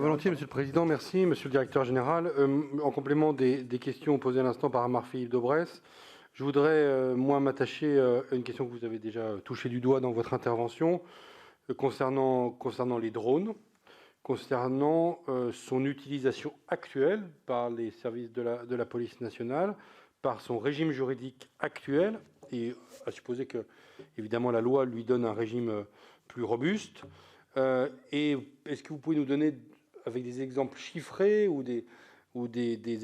Volontiers, Monsieur le Président, merci. Monsieur le Directeur Général, en complément des questions posées à l'instant par Marc-Philippe Daubresse, je voudrais, moi, m'attacher à une question que vous avez déjà touchée du doigt dans votre intervention, concernant les drones, concernant son utilisation actuelle par les services de la police nationale, par son régime juridique actuel, et à supposer que, évidemment, la loi lui donne un régime plus robuste. Et est-ce que vous pouvez nous donner, avec des exemples chiffrés ou des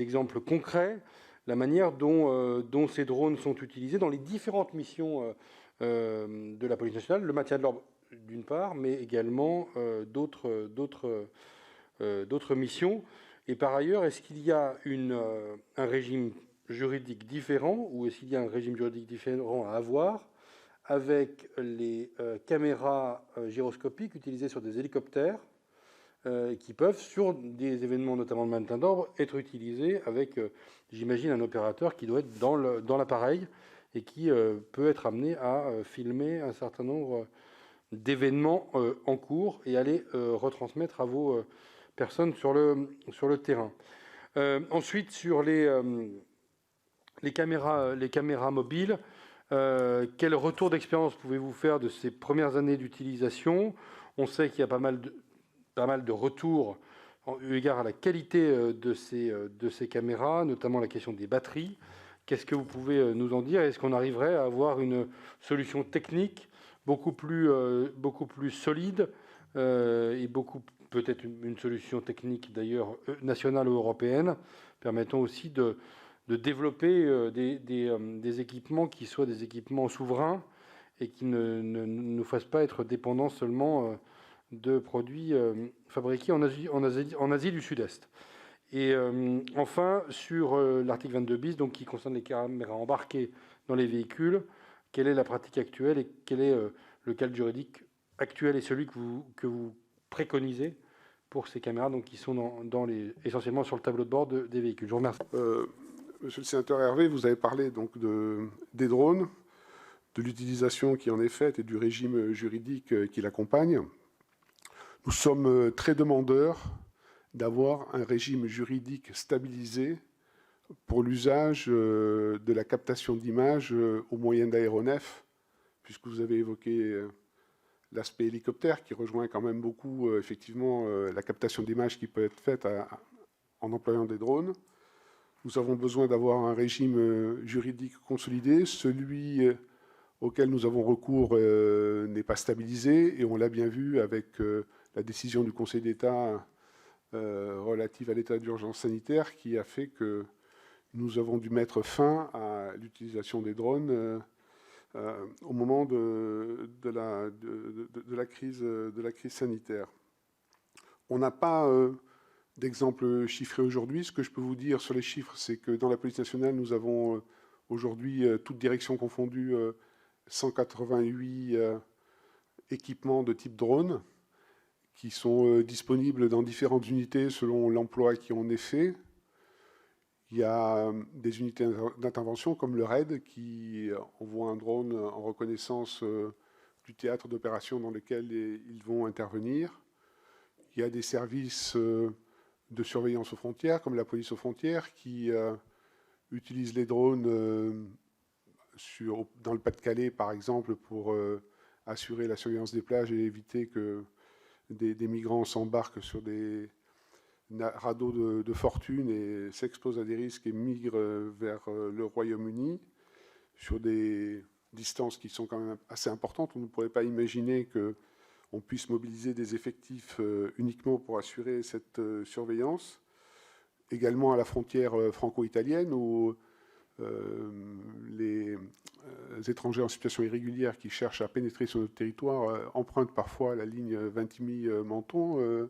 exemples concrets, la manière dont ces drones sont utilisés dans les différentes missions de la police nationale, le maintien de l'ordre d'une part, mais également d'autres missions. Et par ailleurs, est-ce qu'il y a un régime juridique différent, ou est-ce qu'il y a un régime juridique différent à avoir avec les caméras gyroscopiques utilisées sur des hélicoptères, qui peuvent, sur des événements notamment de maintien d'ordre, être utilisés avec, j'imagine, un opérateur qui doit être dans l'appareil et qui peut être amené à filmer un certain nombre d'événements en cours et aller retransmettre à vos personnes sur le terrain. Ensuite, sur les caméras mobiles, quel retour d'expérience pouvez-vous faire de ces premières années d'utilisation? On sait qu'il y a pas mal de retours eu égard à la qualité de ces caméras, notamment la question des batteries. Qu'est-ce que vous pouvez nous en dire? Est-ce qu'on arriverait à avoir une solution technique beaucoup plus solide et peut-être une solution technique d'ailleurs nationale ou européenne, permettant aussi de développer des équipements qui soient des équipements souverains et qui ne nous fassent pas être dépendants seulement de produits fabriqués en Asie du Sud-Est. Et enfin, sur l'article 22 bis, donc, qui concerne les caméras embarquées dans les véhicules, quelle est la pratique actuelle et quel est le cadre juridique actuel et celui que vous préconisez pour ces caméras, donc, qui sont essentiellement sur le tableau de bord des véhicules? Je vous remercie. Monsieur le sénateur Hervé, vous avez parlé donc des drones, de l'utilisation qui en est faite et du régime juridique qui l'accompagne. Nous sommes très demandeurs d'avoir un régime juridique stabilisé pour l'usage de la captation d'images au moyen d'aéronefs, puisque vous avez évoqué l'aspect hélicoptère qui rejoint quand même beaucoup effectivement la captation d'images qui peut être faite en employant des drones. Nous avons besoin d'avoir un régime juridique consolidé. Celui auquel nous avons recours n'est pas stabilisé, et on l'a bien vu avec la décision du Conseil d'État relative à l'état d'urgence sanitaire, qui a fait que nous avons dû mettre fin à l'utilisation des drones au moment de la crise sanitaire. On n'a pas d'exemples chiffrés aujourd'hui. Ce que je peux vous dire sur les chiffres, c'est que dans la police nationale, nous avons aujourd'hui, toutes directions confondues, 188 équipements de type drone qui sont disponibles dans différentes unités selon l'emploi qui en est fait. Il y a des unités d'intervention comme le RAID qui envoie un drone en reconnaissance du théâtre d'opération dans lequel ils vont intervenir. Il y a des services de surveillance aux frontières, comme la police aux frontières, qui utilise les drones dans le Pas-de-Calais, par exemple, pour assurer la surveillance des plages et éviter que des migrants s'embarquent sur des radeaux de fortune et s'exposent à des risques et migrent vers le Royaume-Uni sur des distances qui sont quand même assez importantes. On ne pourrait pas imaginer qu'on puisse mobiliser des effectifs uniquement pour assurer cette surveillance. Également à la frontière franco-italienne, où les étrangers en situation irrégulière qui cherchent à pénétrer sur notre territoire empruntent parfois la ligne Vintimille-Menton,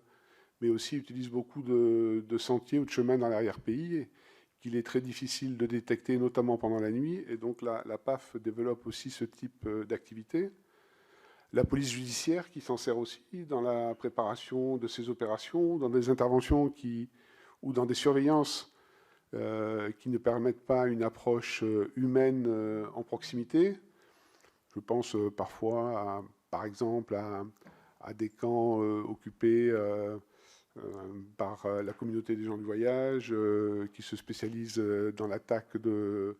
mais aussi utilisent beaucoup de sentiers ou de chemins dans l'arrière-pays, qu'il est très difficile de détecter, notamment pendant la nuit. Et donc la PAF développe aussi ce type d'activité. La police judiciaire qui s'en sert aussi dans la préparation de ces opérations, dans des interventions ou dans des surveillances qui ne permettent pas une approche humaine en proximité. Je pense parfois, par exemple, à des camps occupés par la communauté des gens du voyage, qui se spécialise dans l'attaque de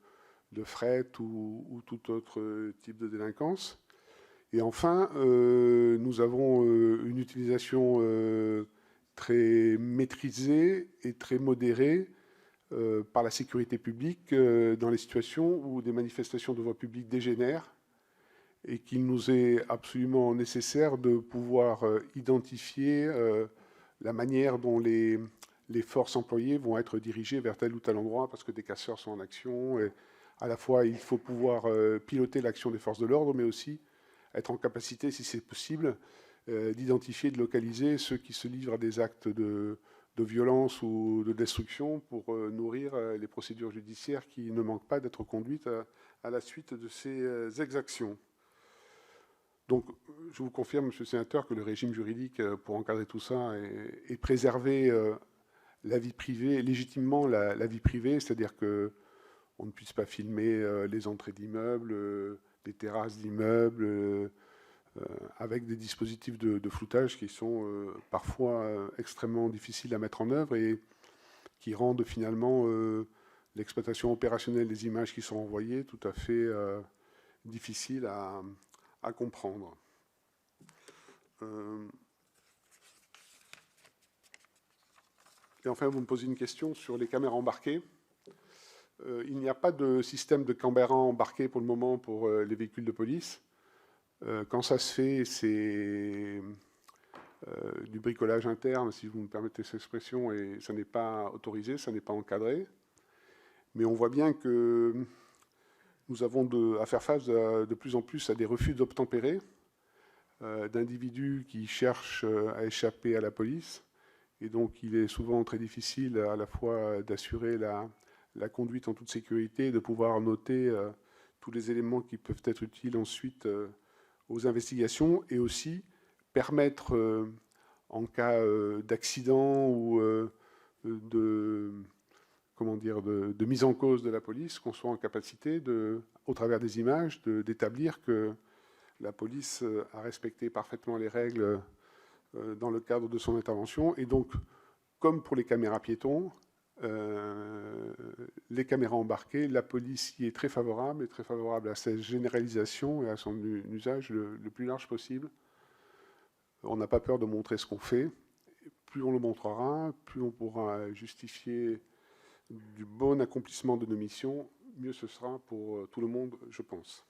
fret ou tout autre type de délinquance. Et enfin, nous avons une utilisation très maîtrisée et très modérée par la sécurité publique dans les situations où des manifestations de voie publique dégénèrent et qu'il nous est absolument nécessaire de pouvoir identifier la manière dont les forces employées vont être dirigées vers tel ou tel endroit parce que des casseurs sont en action. Et à la fois, il faut pouvoir piloter l'action des forces de l'ordre, mais aussi être en capacité, si c'est possible, d'identifier, de localiser ceux qui se livrent à des actes de violence ou de destruction pour nourrir les procédures judiciaires qui ne manquent pas d'être conduites à la suite de ces exactions. Donc, je vous confirme, Monsieur le Sénateur, que le régime juridique pour encadrer tout ça est préserver la vie privée, légitimement la vie privée, c'est-à-dire que on ne puisse pas filmer les entrées d'immeubles, les terrasses d'immeubles, avec des dispositifs de floutage qui sont parfois extrêmement difficiles à mettre en œuvre et qui rendent finalement l'exploitation opérationnelle des images qui sont envoyées tout à fait difficile à comprendre. Et enfin, vous me posez une question sur les caméras embarquées. Il n'y a pas de système de caméra embarqué pour le moment pour les véhicules de police. Quand ça se fait, c'est du bricolage interne, si vous me permettez cette expression, et ça n'est pas autorisé, ça n'est pas encadré. Mais on voit bien que nous avons à faire face de plus en plus à des refus d'obtempérer d'individus qui cherchent à échapper à la police. Et donc, il est souvent très difficile à la fois d'assurer la conduite en toute sécurité, de pouvoir noter tous les éléments qui peuvent être utiles ensuite aux investigations et aussi permettre, en cas d'accident ou de mise en cause de la police, qu'on soit en capacité, au travers des images, d'établir que la police a respecté parfaitement les règles dans le cadre de son intervention. Et donc, comme pour les caméras piétons, les caméras embarquées, la police y est très favorable à sa généralisation et à son usage le plus large possible. On n'a pas peur de montrer ce qu'on fait. Plus on le montrera, plus on pourra justifier du bon accomplissement de nos missions, mieux ce sera pour tout le monde, je pense.